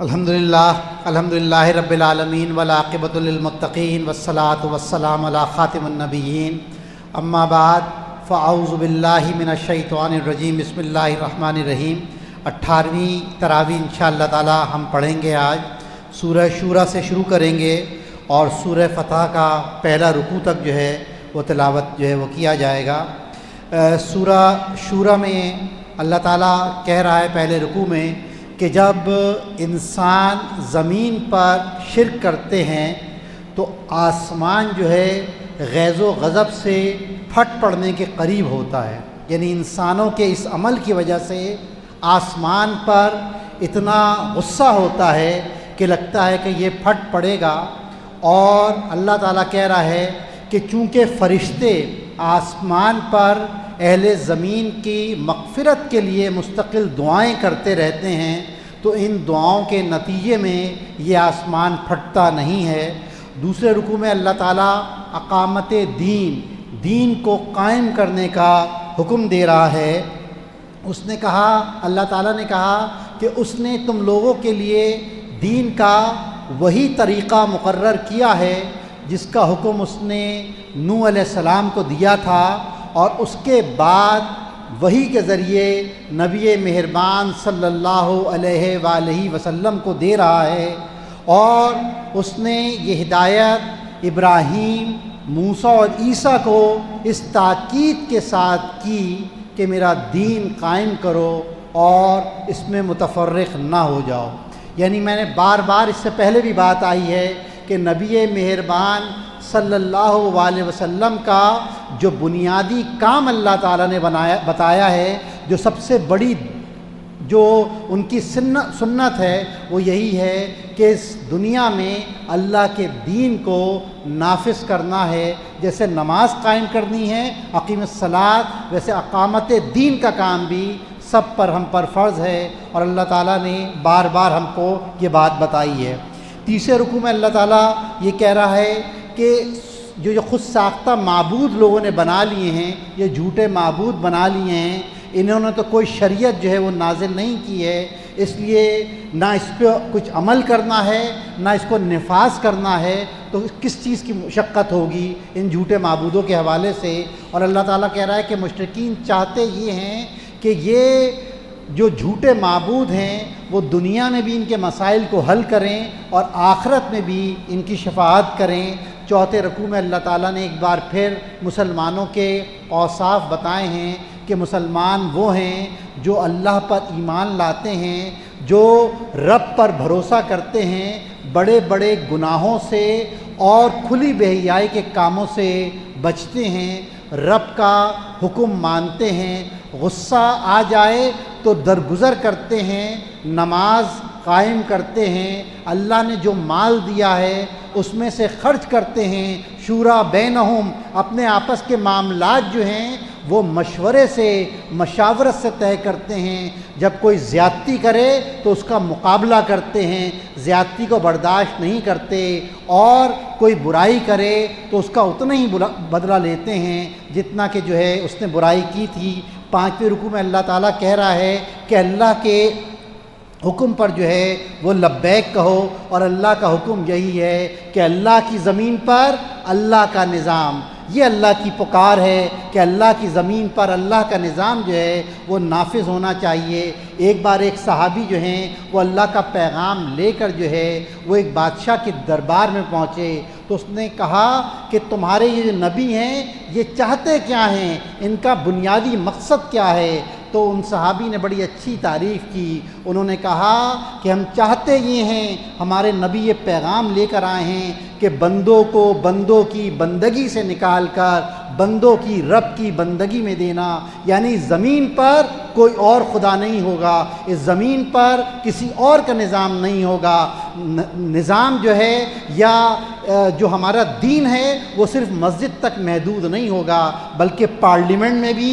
الحمدللہ رب العالمین والعاقبۃ للمتقین والصلاۃ والسلام علی خاتم النبیین اما بعد فاعوذ باللہ من الشیطان الرجیم بسم اللہ الرحمن الرحیم 18ویں تراویح انشاءاللہ تعالی ہم پڑھیں گے. آج سورہ شورى سے شروع کریں گے اور سورہ فتح کا پہلا رکوع تک جو ہے وہ تلاوت جو ہے وہ کیا جائے گا. سورہ شورى میں اللہ تعالیٰ کہہ رہا ہے پہلے رکوع میں کہ جب انسان زمین پر شرک کرتے ہیں تو آسمان جو ہے غیظ و غضب سے پھٹ پڑنے کے قریب ہوتا ہے. یعنی انسانوں کے اس عمل کی وجہ سے آسمان پر اتنا غصہ ہوتا ہے کہ لگتا ہے کہ یہ پھٹ پڑے گا. اور اللہ تعالیٰ کہہ رہا ہے کہ چونکہ فرشتے آسمان پر اہل زمین کی مغفرت کے لیے مستقل دعائیں کرتے رہتے ہیں تو ان دعاؤں کے نتیجے میں یہ آسمان پھٹتا نہیں ہے. دوسرے رکوع میں اللہ تعالیٰ اقامت دین کو قائم کرنے کا حکم دے رہا ہے. اس نے کہا، اللہ تعالیٰ نے کہا کہ اس نے تم لوگوں کے لیے دین کا وہی طریقہ مقرر کیا ہے جس کا حکم اس نے نوح علیہ السلام کو دیا تھا، اور اس کے بعد وحی کے ذریعے نبی مہربان صلی اللہ علیہ وآلہ وسلم کو دے رہا ہے. اور اس نے یہ ہدایت ابراہیم، موسیٰ اور عیسیٰ کو اس تاکید کے ساتھ کی کہ میرا دین قائم کرو اور اس میں متفرق نہ ہو جاؤ. یعنی میں نے بار بار اس سے پہلے بھی بات آئی ہے کہ نبی مہربان صلی اللہ علیہ وسلم کا جو بنیادی کام اللہ تعالیٰ نے بتایا ہے، جو سب سے بڑی جو ان کی سنت ہے وہ یہی ہے کہ اس دنیا میں اللہ کے دین کو نافذ کرنا ہے. جیسے نماز قائم کرنی ہے اقیم الصلاۃ، ویسے اقامت دین کا کام بھی سب پر ہم پر فرض ہے، اور اللہ تعالیٰ نے بار بار ہم کو یہ بات بتائی ہے. تیسرے رکوع میں اللہ تعالیٰ یہ کہہ رہا ہے کہ جو خود ساختہ معبود لوگوں نے بنا لیے ہیں، یہ جھوٹے معبود بنا لیے ہیں، انہوں نے تو کوئی شریعت جو ہے وہ نازل نہیں کی ہے، اس لیے نہ اس پہ کچھ عمل کرنا ہے نہ اس کو نفاذ کرنا ہے، تو کس چیز کی مشقت ہوگی ان جھوٹے معبودوں کے حوالے سے. اور اللہ تعالیٰ کہہ رہا ہے کہ مشرکین چاہتے یہ ہیں کہ یہ جو جھوٹے معبود ہیں وہ دنیا میں بھی ان کے مسائل کو حل کریں اور آخرت میں بھی ان کی شفاعت کریں. چوتھے رکوع میں اللہ تعالیٰ نے ایک بار پھر مسلمانوں کے اوصاف بتائے ہیں کہ مسلمان وہ ہیں جو اللہ پر ایمان لاتے ہیں، جو رب پر بھروسہ کرتے ہیں، بڑے بڑے گناہوں سے اور کھلی بے حیائی کے کاموں سے بچتے ہیں، رب کا حکم مانتے ہیں، غصہ آ جائے تو درگزر کرتے ہیں، نماز قائم کرتے ہیں، اللہ نے جو مال دیا ہے اس میں سے خرچ کرتے ہیں، شورا بینہم، اپنے آپس کے معاملات جو ہیں وہ مشورے سے، مشاورت سے طے کرتے ہیں. جب کوئی زیادتی کرے تو اس کا مقابلہ کرتے ہیں، زیادتی کو برداشت نہیں کرتے، اور کوئی برائی کرے تو اس کا اتنا ہی بدلہ لیتے ہیں جتنا کہ جو ہے اس نے برائی کی تھی. پانچویں رکوع میں اللہ تعالیٰ کہہ رہا ہے کہ اللہ کے حکم پر جو ہے وہ لبیک کہو، اور اللہ کا حکم یہی ہے کہ اللہ کی زمین پر اللہ کا نظام، یہ اللہ کی پکار ہے کہ اللہ کی زمین پر اللہ کا نظام جو ہے وہ نافذ ہونا چاہیے. ایک بار ایک صحابی جو ہیں وہ اللہ کا پیغام لے کر جو ہے وہ ایک بادشاہ کے دربار میں پہنچے تو اس نے کہا کہ تمہارے یہ جو نبی ہیں یہ چاہتے کیا ہیں، ان کا بنیادی مقصد کیا ہے؟ تو ان صحابی نے بڑی اچھی تعریف کی. انہوں نے کہا کہ ہم چاہتے یہ ہیں، ہمارے نبی یہ پیغام لے کر آئے ہیں کہ بندوں کو بندوں کی بندگی سے نکال کر بندوں کی رب کی بندگی میں دینا. یعنی زمین پر کوئی اور خدا نہیں ہوگا، اس زمین پر کسی اور کا نظام نہیں ہوگا. نظام جو ہے یا جو ہمارا دین ہے وہ صرف مسجد تک محدود نہیں ہوگا، بلکہ پارلیمنٹ میں بھی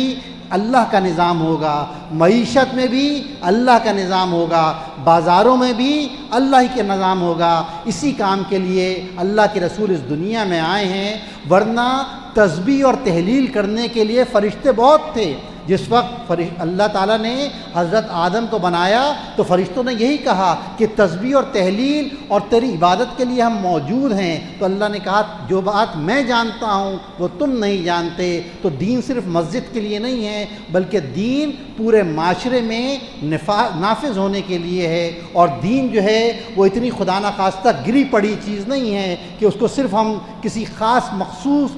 اللہ کا نظام ہوگا، معیشت میں بھی اللہ کا نظام ہوگا، بازاروں میں بھی اللہ ہی کا نظام ہوگا. اسی کام کے لیے اللہ کے رسول اس دنیا میں آئے ہیں، ورنہ تسبیح اور تحلیل کرنے کے لیے فرشتے بہت تھے جس وقت اللہ تعالیٰ نے حضرت آدم کو بنایا تو فرشتوں نے یہی کہا کہ تسبیح اور تہلیل اور تیری عبادت کے لیے ہم موجود ہیں، تو اللہ نے کہا جو بات میں جانتا ہوں وہ تم نہیں جانتے۔ تو دین صرف مسجد کے لیے نہیں ہے، بلکہ دین پورے معاشرے میں نافذ ہونے کے لیے ہے، اور دین جو ہے وہ اتنی خدا نخواستہ گری پڑی چیز نہیں ہے کہ اس کو صرف ہم کسی خاص مخصوص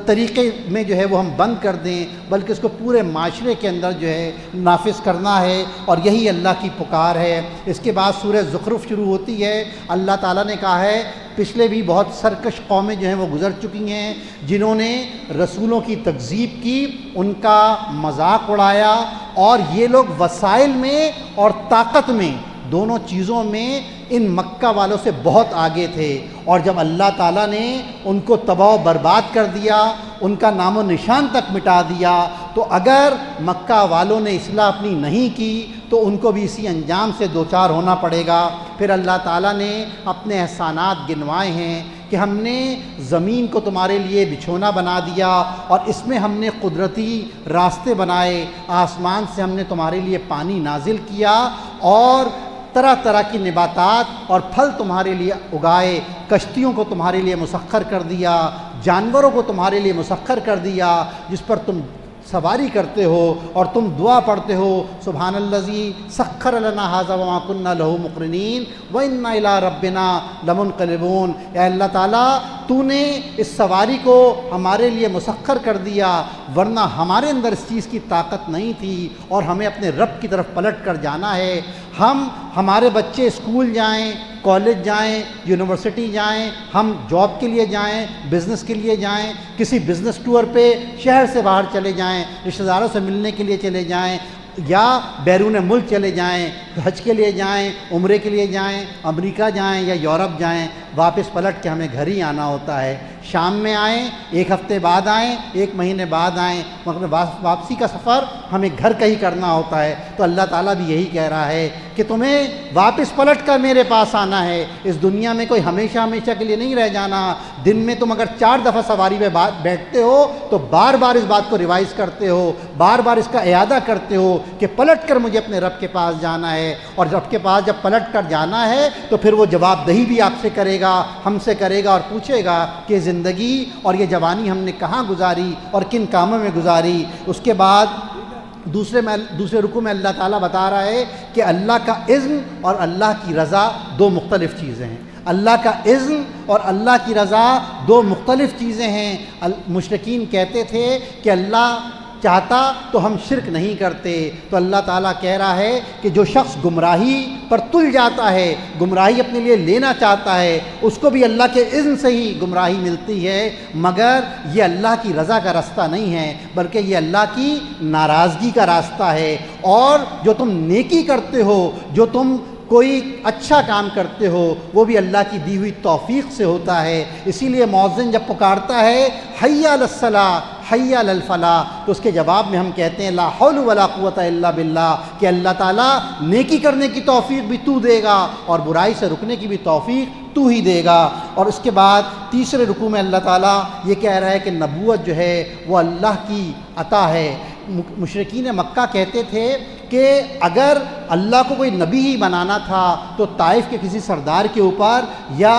طریقے میں جو ہے وہ ہم بند کر دیں، بلکہ اس کو پورے معاشرے کے اندر جو ہے نافذ کرنا ہے، اور یہی اللہ کی پکار ہے۔ اس کے بعد سورہ زخرف شروع ہوتی ہے۔ اللہ تعالیٰ نے کہا ہے پچھلے بھی بہت سرکش قومیں جو ہیں وہ گزر چکی ہیں، جنہوں نے رسولوں کی تکذیب کی، ان کا مذاق اڑایا، اور یہ لوگ وسائل میں اور طاقت میں دونوں چیزوں میں ان مکہ والوں سے بہت آگے تھے، اور جب اللہ تعالیٰ نے ان کو تباہ و برباد کر دیا، ان کا نام و نشان تک مٹا دیا، تو اگر مکہ والوں نے اصلاح اپنی نہیں کی تو ان کو بھی اسی انجام سے دوچار ہونا پڑے گا۔ پھر اللہ تعالیٰ نے اپنے احسانات گنوائے ہیں کہ ہم نے زمین کو تمہارے لیے بچھونا بنا دیا، اور اس میں ہم نے قدرتی راستے بنائے، آسمان سے ہم نے تمہارے لیے پانی نازل کیا، اور طرح طرح کی نباتات اور پھل تمہارے لیے اگائے، کشتیوں کو تمہارے لیے مسخر کر دیا، جانوروں کو تمہارے لیے مسخر کر دیا جس پر تم سواری کرتے ہو، اور تم دعا پڑھتے ہو سبحان الذی سخر لنا ھذا وما كنا له مقرنین وانا الی ربنا لمنقلبون۔ اے اللہ تعالیٰ تو نے اس سواری کو ہمارے لیے مسخر کر دیا، ورنہ ہمارے اندر اس چیز کی طاقت نہیں تھی، اور ہمیں اپنے رب کی طرف پلٹ کر جانا ہے۔ ہمارے بچے اسکول جائیں، کالج جائیں، یونیورسٹی جائیں، ہم جاب کے لیے جائیں، بزنس کے لیے جائیں، کسی بزنس ٹور پہ شہر سے باہر چلے جائیں، رشتہ داروں سے ملنے کے لیے چلے جائیں، یا بیرون ملک چلے جائیں، حج کے لیے جائیں، عمرے کے لیے جائیں، امریکہ جائیں یا یورپ جائیں، واپس پلٹ کے ہمیں گھر ہی آنا ہوتا ہے۔ شام میں آئیں، ایک ہفتے بعد آئیں، ایک مہینے بعد آئیں، مگر واپسی کا سفر ہمیں گھر کا ہی کرنا ہوتا ہے۔ تو اللہ تعالیٰ بھی یہی کہہ رہا ہے کہ تمہیں واپس پلٹ کر میرے پاس آنا ہے، اس دنیا میں کوئی ہمیشہ ہمیشہ کے لیے نہیں رہ جانا۔ دن میں تم اگر 4 دفعہ سواری پہ بیٹھتے ہو تو بار بار اس بات کو ریوائز کرتے ہو، بار بار اس کا اعادہ کرتے ہو کہ پلٹ کر مجھے اپنے رب کے پاس جانا ہے، اور رب کے پاس جب پلٹ کر جانا ہے تو پھر وہ جواب دہی بھی آپ سے کرے گا، ہم سے کرے گا، اور پوچھے گا کہ زندگی اور یہ جوانی ہم نے کہاں گزاری اور کن کاموں میں گزاری۔ اس کے بعد دوسرے رکوع میں اللہ تعالیٰ بتا رہا ہے کہ اللہ کا اذن اور اللہ کی رضا 2 مختلف چیزیں ہیں۔ اللہ کا اذن اور اللہ کی رضا 2 مختلف چیزیں ہیں۔ مشرکین کہتے تھے کہ اللہ چاہتا تو ہم شرک نہیں کرتے، تو اللہ تعالیٰ کہہ رہا ہے کہ جو شخص گمراہی پر تل جاتا ہے، گمراہی اپنے لیے لینا چاہتا ہے، اس کو بھی اللہ کے اذن سے ہی گمراہی ملتی ہے، مگر یہ اللہ کی رضا کا راستہ نہیں ہے، بلکہ یہ اللہ کی ناراضگی کا راستہ ہے۔ اور جو تم نیکی کرتے ہو، جو تم کوئی اچھا کام کرتے ہو، وہ بھی اللہ کی دی ہوئی توفیق سے ہوتا ہے۔ اسی لیے مؤذن جب پکارتا ہے حی علی الصلاۃ حی علی الفلاح، تو اس کے جواب میں ہم کہتے ہیں لا حول ولا قوت الا باللہ، کہ اللہ تعالیٰ نیکی کرنے کی توفیق بھی تو دے گا اور برائی سے رکنے کی بھی توفیق تو ہی دے گا۔ اور اس کے بعد تیسرے رکوع میں اللہ تعالیٰ یہ کہہ رہا ہے کہ نبوت جو ہے وہ اللہ کی عطا ہے۔ مشرکین مکہ کہتے تھے کہ اگر اللہ کو کوئی نبی ہی بنانا تھا تو طائف کے کسی سردار کے اوپر یا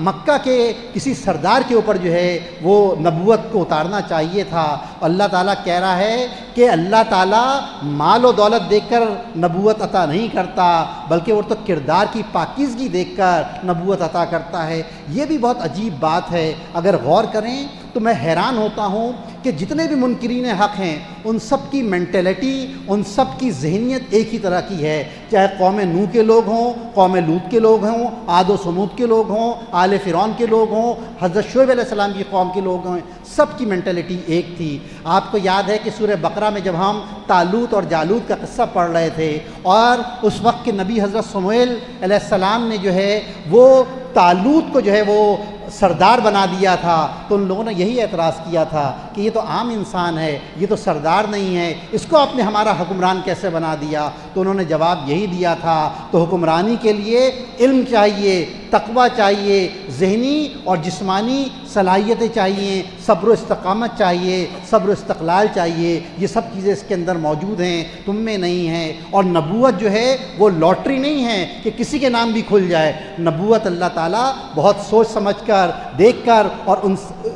مکہ کے کسی سردار کے اوپر جو ہے وہ نبوت کو اتارنا چاہیے تھا۔ اللہ تعالیٰ کہہ رہا ہے کہ اللہ تعالیٰ مال و دولت دیکھ کر نبوت عطا نہیں کرتا، بلکہ وہ تو کردار کی پاکیزگی دیکھ کر نبوت عطا کرتا ہے۔ یہ بھی بہت عجیب بات ہے، اگر غور کریں تو میں حیران ہوتا ہوں کہ جتنے بھی منکرین حق ہیں ان سب کی مینٹلٹی، ان سب کی ذہنیت ایک ہی طرح کی ہے، چاہے قوم نوح کے لوگ ہوں، قوم لوط کے لوگ ہوں، عاد و ثمود کے لوگ ہوں، آل فرعون کے لوگ ہوں، حضرت شعیب علیہ السلام کی قوم کے لوگ ہوں، سب کی مینٹلٹی ایک تھی۔ آپ کو یاد ہے کہ سورہ بقرہ میں جب ہم طالوت اور جالوت کا قصہ پڑھ رہے تھے، اور اس وقت کے نبی حضرت سموئیل علیہ السلام نے جو ہے وہ طالوت کو جو ہے وہ سردار بنا دیا تھا تو ان لوگوں نے یہی اعتراض کیا تھا کہ یہ تو عام انسان ہے، یہ تو سردار نہیں ہے، اس کو آپ نے ہمارا حکمران کیسے بنا دیا؟ تو انہوں نے جواب یہی دیا تھا، تو حکمرانی کے لیے علم چاہیے، تقویٰ چاہیے، ذہنی اور جسمانی صلاحیتیں چاہیے، صبر و استقامت چاہیے، صبر و استقلال چاہیے، یہ سب چیزیں اس کے اندر موجود ہیں، تم میں نہیں ہیں۔ اور نبوت جو ہے وہ لاٹری نہیں ہے کہ کسی کے نام بھی کھل جائے، نبوت اللہ تعالیٰ بہت سوچ سمجھ کر، دیکھ کر، اور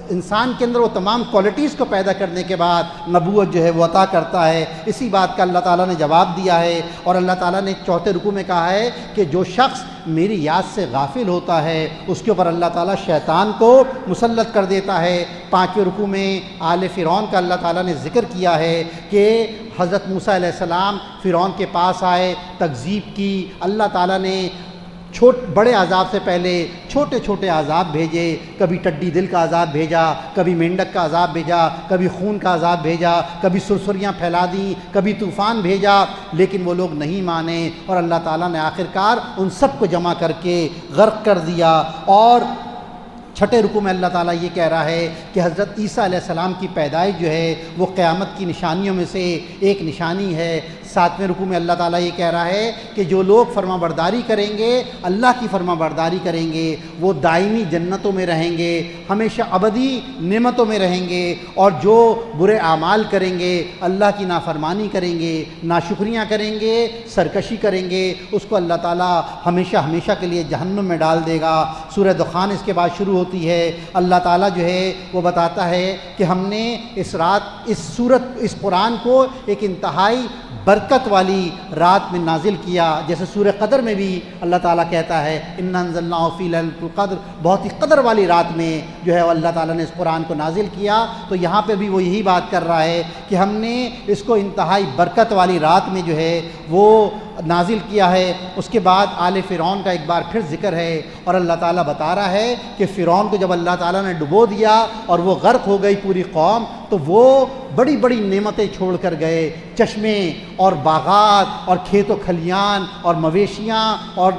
انسان کے اندر وہ تمام کوالٹیز کو پیدا کرنے کے بعد نبوت جو ہے وہ عطا کرتا ہے۔ اسی بات کا اللہ تعالیٰ نے جواب دیا ہے، اور اللہ تعالیٰ نے چوتھے رکوع میں کہا ہے کہ جو شخص میری یاد سے غافل ہوتا ہے اس کے اوپر اللہ تعالیٰ شیطان کو مسلط کر دیتا ہے۔ پانچویں رکوع میں آل فرعون کا اللہ تعالیٰ نے ذکر کیا ہے کہ حضرت موسیٰ علیہ السلام فرعون کے پاس آئے، تکذیب کی، اللہ تعالیٰ نے بڑے عذاب سے پہلے چھوٹے چھوٹے عذاب بھیجے، کبھی ٹڈی دل کا عذاب بھیجا، کبھی مینڈک کا عذاب بھیجا، کبھی خون کا عذاب بھیجا، کبھی سرسریاں پھیلا دیں، کبھی طوفان بھیجا، لیکن وہ لوگ نہیں مانے، اور اللہ تعالیٰ نے آخرکار ان سب کو جمع کر کے غرق کر دیا۔ اور چھٹے رکوع میں اللہ تعالیٰ یہ کہہ رہا ہے کہ حضرت عیسیٰ علیہ السلام کی پیدائش جو ہے وہ قیامت کی نشانیوں میں سے ایک نشانی ہے۔ ساتویں رکوع میں اللہ تعالیٰ یہ کہہ رہا ہے کہ جو لوگ فرما برداری کریں گے، اللہ کی فرما برداری کریں گے، وہ دائمی جنتوں میں رہیں گے، ہمیشہ ابدی نعمتوں میں رہیں گے، اور جو برے اعمال کریں گے، اللہ کی نافرمانی کریں گے، ناشکریاں کریں گے، سرکشی کریں گے، اس کو اللہ تعالیٰ ہمیشہ ہمیشہ کے لیے جہنم میں ڈال دے گا۔ سورہ دخان اس کے بعد شروع ہوتی ہے، اللہ تعالیٰ جو ہے وہ بتاتا ہے کہ ہم نے اس قرآن کو ایک انتہائی برکت والی رات میں نازل کیا، جیسے سورہ قدر میں بھی اللہ تعالیٰ کہتا ہے انا انزلناہ فی لیلۃ القدر، بہت ہی قدر والی رات میں جو ہے اللہ تعالیٰ نے اس قرآن کو نازل کیا۔ تو یہاں پہ بھی وہ یہی بات کر رہا ہے کہ ہم نے اس کو انتہائی برکت والی رات میں جو ہے وہ نازل کیا ہے۔ اس کے بعد آل فرعون کا ایک بار پھر ذکر ہے، اور اللہ تعالیٰ بتا رہا ہے کہ فرعون کو جب اللہ تعالیٰ نے ڈبو دیا اور وہ غرق ہو گئی پوری قوم، تو وہ بڑی بڑی نعمتیں چھوڑ کر گئے، چشمے اور باغات اور کھیت و کھلیان اور مویشیاں اور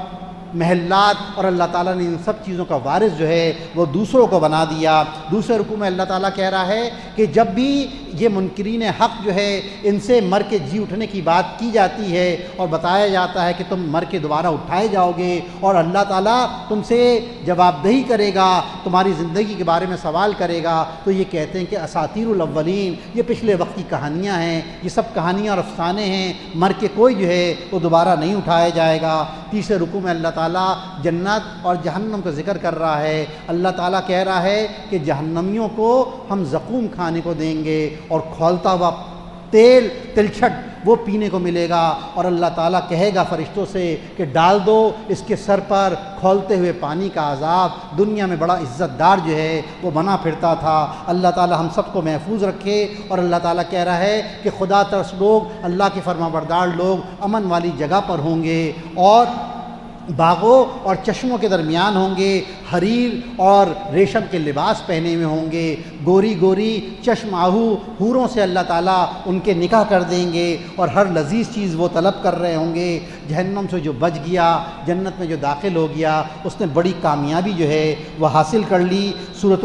محلات، اور اللہ تعالیٰ نے ان سب چیزوں کا وارث جو ہے وہ دوسروں کو بنا دیا۔ دوسرے رکوع میں اللہ تعالیٰ کہہ رہا ہے کہ جب بھی یہ منکرین حق جو ہے ان سے مر کے جی اٹھنے کی بات کی جاتی ہے اور بتایا جاتا ہے کہ تم مر کے دوبارہ اٹھائے جاؤ گے اور اللہ تعالیٰ تم سے جواب دہی کرے گا، تمہاری زندگی کے بارے میں سوال کرے گا، تو یہ کہتے ہیں کہ اساطیر الاولین، یہ پچھلے وقت کی کہانیاں ہیں، یہ سب کہانیاں اور افسانے ہیں، مر کے کوئی جو ہے وہ دوبارہ نہیں اٹھایا جائے گا۔ تیسرے رکوع میں اللہ تعالیٰ جنت اور جہنم کا ذکر کر رہا ہے۔ اللہ تعالیٰ کہہ رہا ہے کہ جہنمیوں کو ہم زقوم کھانے کو دیں گے اور کھولتا ہوا تلچھٹ وہ پینے کو ملے گا، اور اللہ تعالیٰ کہے گا فرشتوں سے کہ ڈال دو اس کے سر پر کھولتے ہوئے پانی کا عذاب۔ دنیا میں بڑا عزت دار جو ہے وہ بنا پھرتا تھا۔ اللہ تعالیٰ ہم سب کو محفوظ رکھے، اور اللہ تعالیٰ کہہ رہا ہے کہ خدا ترس لوگ، اللہ کے فرما بردار لوگ امن والی جگہ پر ہوں گے، اور باغوں اور چشموں کے درمیان ہوں گے، حریر اور ریشم کے لباس پہنے ہوئے ہوں گے، گوری گوری چشم آہو حوروں سے اللہ تعالیٰ ان کے نکاح کر دیں گے، اور ہر لذیذ چیز وہ طلب کر رہے ہوں گے۔ جہنم سے جو بچ گیا، جنت میں جو داخل ہو گیا، اس نے بڑی کامیابی جو ہے وہ حاصل کر لی۔ سورۃ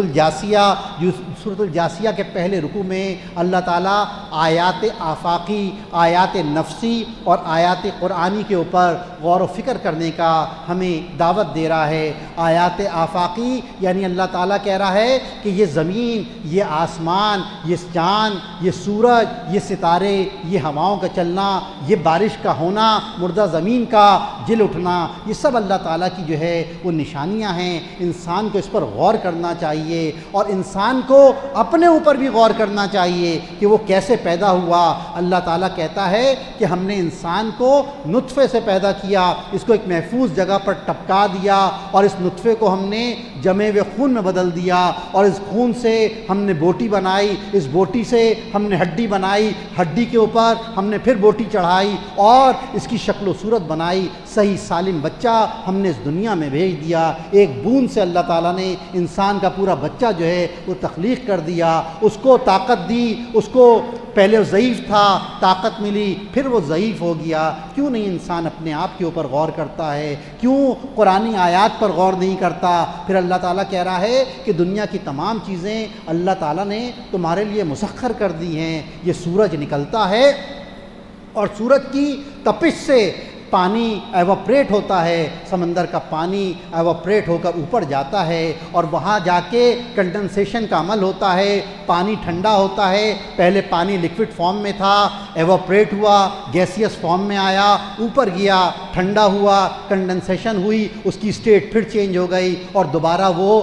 الجاثیہ کے پہلے رکوع میں اللہ تعالیٰ آیات آفاقی، آیات نفسی اور آیات قرآنی کے اوپر غور و فکر کرنے کا ہمیں دعوت دے رہا ہے۔ آیات آفاقی یعنی اللہ تعالیٰ کہہ رہا ہے کہ یہ زمین، یہ آسمان، یہ چاند، یہ سورج، یہ ستارے، یہ ہواؤں کا چلنا، یہ بارش کا ہونا، مردہ زمین کا جل اٹھنا، یہ سب اللہ تعالیٰ کی جو ہے وہ نشانیاں ہیں۔ انسان کو اس پر غور کرنا چاہیے، اور انسان کو اپنے اوپر بھی غور کرنا چاہیے کہ وہ کیسے پیدا ہوا۔ اللہ تعالیٰ کہتا ہے کہ ہم نے انسان کو نطفے سے پیدا کیا، اس کو ایک محفوظ جگہ پر ٹپکا دیا، اور اس نطفے کو ہم نے جمے ہوئے خون میں بدل دیا، اور اس خون سے ہم نے بوٹی بنائی، اس بوٹی سے ہم نے ہڈی بنائی، ہڈی کے اوپر ہم نے پھر بوٹی چڑھائی، اور اس کی شکل و صورت بنائی، صحیح سالم بچہ ہم نے اس دنیا میں بھیج دیا۔ ایک بوند سے اللہ تعالیٰ نے انسان کا پورا بچہ جو ہے وہ تخلیق کر دیا، اس کو طاقت دی، اس کو پہلے وہ ضعیف تھا، طاقت ملی، پھر وہ ضعیف ہو گیا۔ کیوں نہیں انسان اپنے آپ کے اوپر غور کرتا ہے؟ کیوں قرآنی آیات پر غور نہیں کرتا؟ پھر اللہ تعالیٰ کہہ رہا ہے کہ دنیا کی تمام چیزیں اللہ تعالیٰ نے تمہارے لیے مسخر کر دی ہیں۔ یہ سورج نکلتا ہے اور سورج کی تپش سے پانی ایواپریٹ ہوتا ہے، سمندر کا پانی ایواپریٹ ہو کر اوپر جاتا ہے اور وہاں جا کے کنڈنسیشن کا عمل ہوتا ہے، پانی ٹھنڈا ہوتا ہے۔ پہلے پانی لکوڈ فارم میں تھا، ایواپریٹ ہوا، گیسیس فارم میں آیا، اوپر گیا، ٹھنڈا ہوا، کنڈنسیشن ہوئی، اس کی اسٹیٹ پھر چینج ہو گئی اور دوبارہ وہ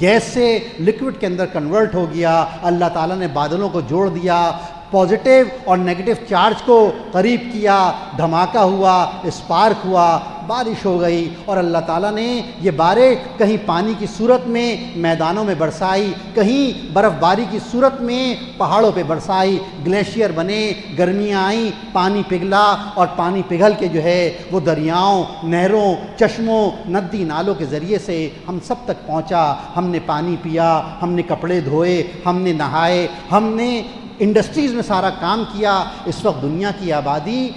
گیس سے لکوڈ کے اندر کنورٹ ہو گیا۔ اللہ تعالیٰ نے بادلوں کو جوڑ دیا، پازیٹیو اور نیگیٹو چارج کو قریب کیا، دھماکہ ہوا، اسپارک ہوا، بارش ہو گئی، اور اللہ تعالیٰ نے یہ بارش کہیں پانی کی صورت میں میدانوں میں برسائی، کہیں برف باری کی صورت میں پہاڑوں پہ برسائی، گلیشیئر بنے، گرمیاں آئیں، پانی پگھلا، اور پانی پگھل کے جو ہے وہ دریاؤں، نہروں، چشموں، ندی نالوں کے ذریعے سے ہم سب تک پہنچا۔ ہم نے پانی پیا، ہم نے کپڑے دھوئے، ہم نے نہائے، ہم نے انڈسٹریز میں سارا کام کیا۔ اس وقت دنیا کی آبادی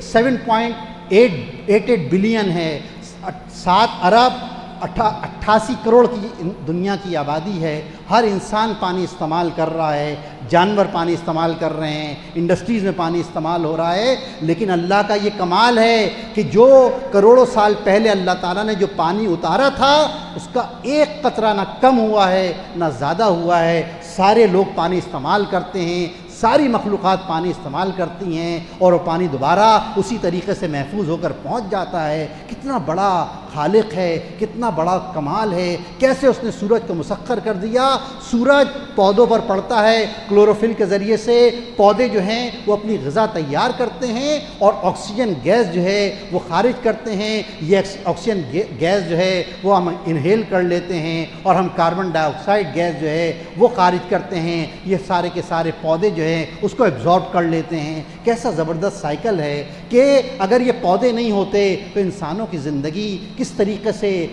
7.88 بلین ہے، 7 ارب 88 کروڑ کی دنیا کی آبادی ہے۔ ہر انسان پانی استعمال کر رہا ہے، جانور پانی استعمال کر رہے ہیں، انڈسٹریز میں پانی استعمال ہو رہا ہے، لیکن اللہ کا یہ کمال ہے کہ جو کروڑوں سال پہلے اللہ تعالیٰ نے جو پانی اتارا تھا اس کا ایک قطرہ نہ کم ہوا ہے نہ زیادہ ہوا ہے۔ سارے لوگ پانی استعمال کرتے ہیں، ساری مخلوقات پانی استعمال کرتی ہیں، اور وہ پانی دوبارہ اسی طریقے سے محفوظ ہو کر پہنچ جاتا ہے۔ کتنا بڑا خالق ہے، کتنا بڑا کمال ہے، کیسے اس نے سورج کو مسخر کر دیا۔ سورج پودوں پر پڑتا ہے، کلوروفل کے ذریعے سے پودے جو ہیں وہ اپنی غذا تیار کرتے ہیں اور آکسیجن گیس جو ہے وہ خارج کرتے ہیں۔ یہ آکسیجن گیس جو ہے وہ ہم انہیل کر لیتے ہیں اور ہم کاربن ڈائی آکسائڈ گیس جو ہے وہ خارج کرتے ہیں۔ یہ سارے کے سارے پودے جو ہیں اس کو ایبزارب کر لیتے ہیں۔ کیسا زبردست سائیکل ہے کہ اگر یہ پودے نہیں ہوتے تو انسانوں کی زندگی کس طریقے سے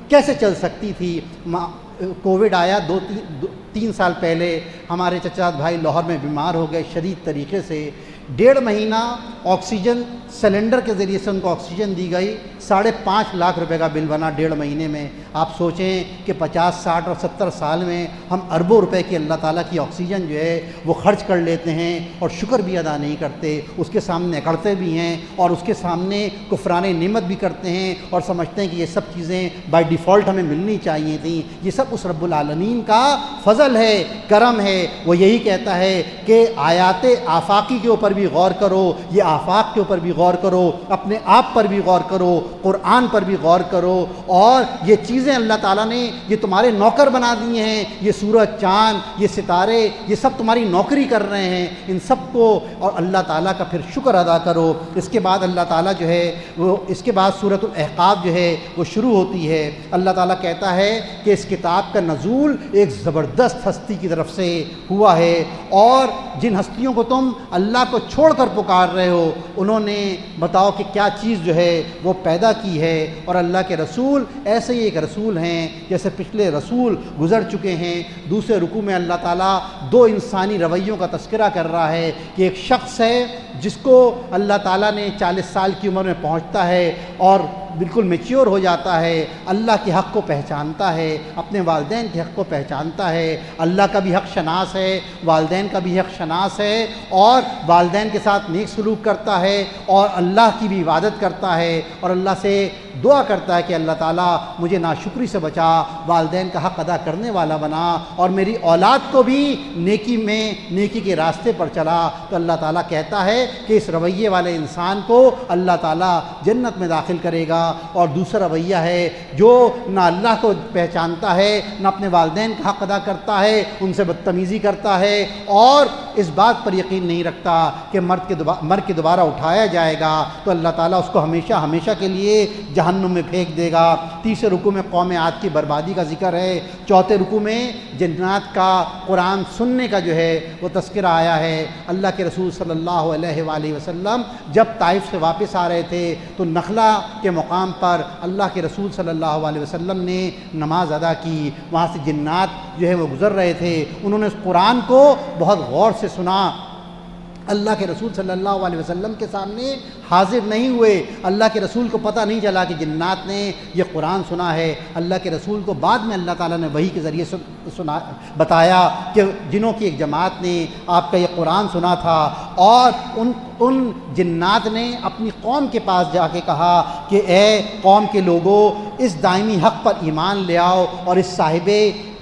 کیسے چل سکتی تھی۔ کووڈ آیا 2-3 سال پہلے، ہمارے چچا بھائی لاہور میں بیمار ہو گئے شدید طریقے سے۔ 1.5 مہینہ آکسیجن سلنڈر کے ذریعے سے ان کو آکسیجن دی گئی، 5.5 لاکھ روپے کا بل بنا 1.5 مہینے میں۔ آپ سوچیں کہ 50, 60 اور 70 سال میں ہم اربوں روپے کی اللہ تعالیٰ کی آکسیجن جو ہے وہ خرچ کر لیتے ہیں اور شکر بھی ادا نہیں کرتے، اس کے سامنے اکڑتے بھی ہیں اور اس کے سامنے کفران نعمت بھی کرتے ہیں اور سمجھتے ہیں کہ یہ سب چیزیں بائی ڈیفالٹ ہمیں ملنی چاہیے تھیں۔ یہ سب اس رب العالمین کا فضل ہے، کرم ہے۔ وہ یہی کہتا ہے کہ آیات آفاقی کے اوپر بھی غور کرو، یہ آفاق کے اوپر بھی غور کرو، اپنے آپ پر بھی غور کرو، قرآن پر بھی غور کرو، اور یہ چیزیں اللہ تعالیٰ نے یہ تمہارے نوکر بنا دیے ہیں۔ یہ سورج، چاند، یہ ستارے، یہ سب تمہاری نوکری کر رہے ہیں، ان سب کو، اور اللہ تعالیٰ کا پھر شکر ادا کرو۔ اس کے بعد اللہ تعالیٰ جو ہے وہ اس کے بعد سورۃ الاحقاف جو ہے وہ شروع ہوتی ہے۔ اللہ تعالیٰ کہتا ہے کہ اس کتاب کا نزول ایک زبردست ہستی کی طرف سے ہوا ہے، اور جن ہستیوں کو تم اللہ کو چھوڑ کر پکار رہے ہو انہوں نے بتاؤ کہ کیا چیز جو ہے وہ پیدا کی ہے۔ اور اللہ کے رسول ایسے ہی ایک رسول ہیں جیسے پچھلے رسول گزر چکے ہیں۔ دوسرے رکوع میں اللہ تعالیٰ 2 انسانی رویوں کا تذکرہ کر رہا ہے کہ ایک شخص ہے جس کو اللہ تعالیٰ نے 40 سال کی عمر میں پہنچتا ہے اور بالکل میچیور ہو جاتا ہے، اللہ کے حق کو پہچانتا ہے، اپنے والدین کے حق کو پہچانتا ہے، اللہ کا بھی حق شناس ہے، والدین کا بھی حق شناس ہے، اور والدین کے ساتھ نیک سلوک کرتا ہے اور اللہ کی بھی عبادت کرتا ہے اور اللہ سے دعا کرتا ہے کہ اللہ تعالیٰ مجھے ناشکری سے بچا، والدین کا حق ادا کرنے والا بنا، اور میری اولاد کو بھی نیکی کے راستے پر چلا۔ تو اللہ تعالیٰ کہتا ہے کہ اس رویے والے انسان کو اللہ تعالیٰ جنت میں داخل کرے گا۔ اور دوسرا رویہ ہے جو نہ اللہ کو پہچانتا ہے، نہ اپنے والدین کا حق ادا کرتا ہے، ان سے بدتمیزی کرتا ہے، اور اس بات پر یقین نہیں رکھتا کہ مر کے دوبارہ اٹھایا جائے گا، تو اللہ تعالیٰ اس کو ہمیشہ کے لیے جہنم میں پھینک دے گا۔ تیسرے رکوع میں قوم عاد کی بربادی کا ذکر ہے۔ چوتھے رکوع میں جنات کا قرآن سننے کا جو ہے وہ تذکرہ آیا ہے۔ اللہ کے رسول صلی اللہ علیہ وآلہ وسلم جب طائف سے واپس آ رہے تھے تو نخلا کے مقام پر اللہ کے رسول صلی اللہ علیہ وسلم نے نماز ادا کی۔ وہاں سے جنات جو ہے وہ گزر رہے تھے، انہوں نے اس قرآن کو بہت غور سے سنا۔ اللہ کے رسول صلی اللہ علیہ وسلم کے سامنے حاضر نہیں ہوئے، اللہ کے رسول کو پتہ نہیں چلا کہ جنات نے یہ قرآن سنا ہے۔ اللہ کے رسول کو بعد میں اللہ تعالیٰ نے وحی کے ذریعے بتایا کہ جنوں کی ایک جماعت نے آپ کا یہ قرآن سنا تھا، اور ان جنات نے اپنی قوم کے پاس جا کے کہا کہ اے قوم کے لوگوں، اس دائمی حق پر ایمان لے آؤ اور اس صاحب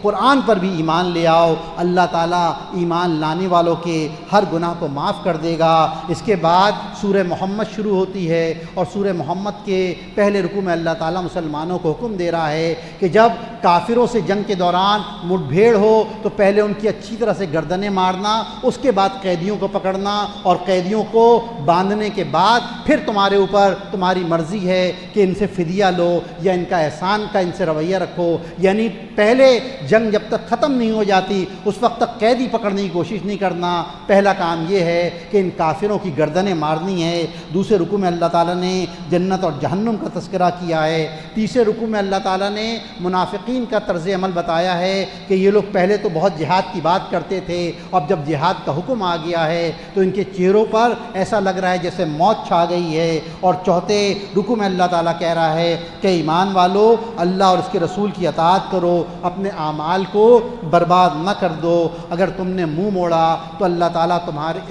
قرآن پر بھی ایمان لے آؤ، اللہ تعالیٰ ایمان لانے والوں کے ہر گناہ کو معاف کر دے گا۔ اس کے بعد سورہ محمد شروع ہوتی ہے، اور سورہ محمد کے پہلے رکوع میں اللہ تعالیٰ مسلمانوں کو حکم دے رہا ہے کہ جب کافروں سے جنگ کے دوران مٹ بھیڑ ہو تو پہلے ان کی اچھی طرح سے گردنیں مارنا، اس کے بعد قیدیوں کو پکڑنا، اور قیدیوں کو باندھنے کے بعد پھر تمہارے اوپر تمہاری مرضی ہے کہ ان سے فدیہ لو یا ان کا احسان کا ان سے رویہ رکھو۔ یعنی پہلے جنگ جب تک ختم نہیں ہو جاتی اس وقت تک قیدی پکڑنے کی کوشش نہیں کرنا، پہلا کام یہ ہے کہ ان کافروں کی گردنیں مارنی ہے۔ دوسرے رکوع میں اللہ تعالیٰ نے جنت اور جہنم کا تذکرہ کیا ہے۔ تیسرے رکوع میں اللہ تعالیٰ نے منافقین کا طرز عمل بتایا ہے کہ یہ لوگ پہلے تو بہت جہاد کی بات کرتے تھے، اب جب جہاد کا حکم آ گیا ہے تو ان کے چہروں پر ایسا لگ رہا ہے جیسے موت چھا گئی ہے۔ اور چوتھے رکوع میں اللہ تعالیٰ کہہ رہا ہے کہ ایمان والو، اللہ اور اس کے رسول کی اطاعت کرو، اپنے اعمال کو برباد نہ کر دو۔ اگر تم نے منہ موڑا تو اللہ تعالیٰ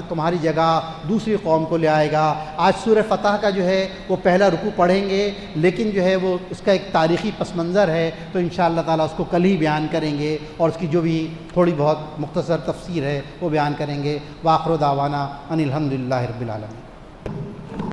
تمہاری جگہ دوسری قوم کو لے آئے گا۔ آج سورہ فتح کا جو ہے وہ پہلا رکوع پڑھیں گے، لیکن جو ہے وہ اس کا ایک تاریخی پس منظر ہے، تو انشاءاللہ تعالیٰ اس کو کل ہی بیان کریں گے، اور اس کی جو بھی تھوڑی بہت مختصر تفسیر ہے وہ بیان کریں گے۔ وآخر دعوانا ان الحمدللہ رب العالمین۔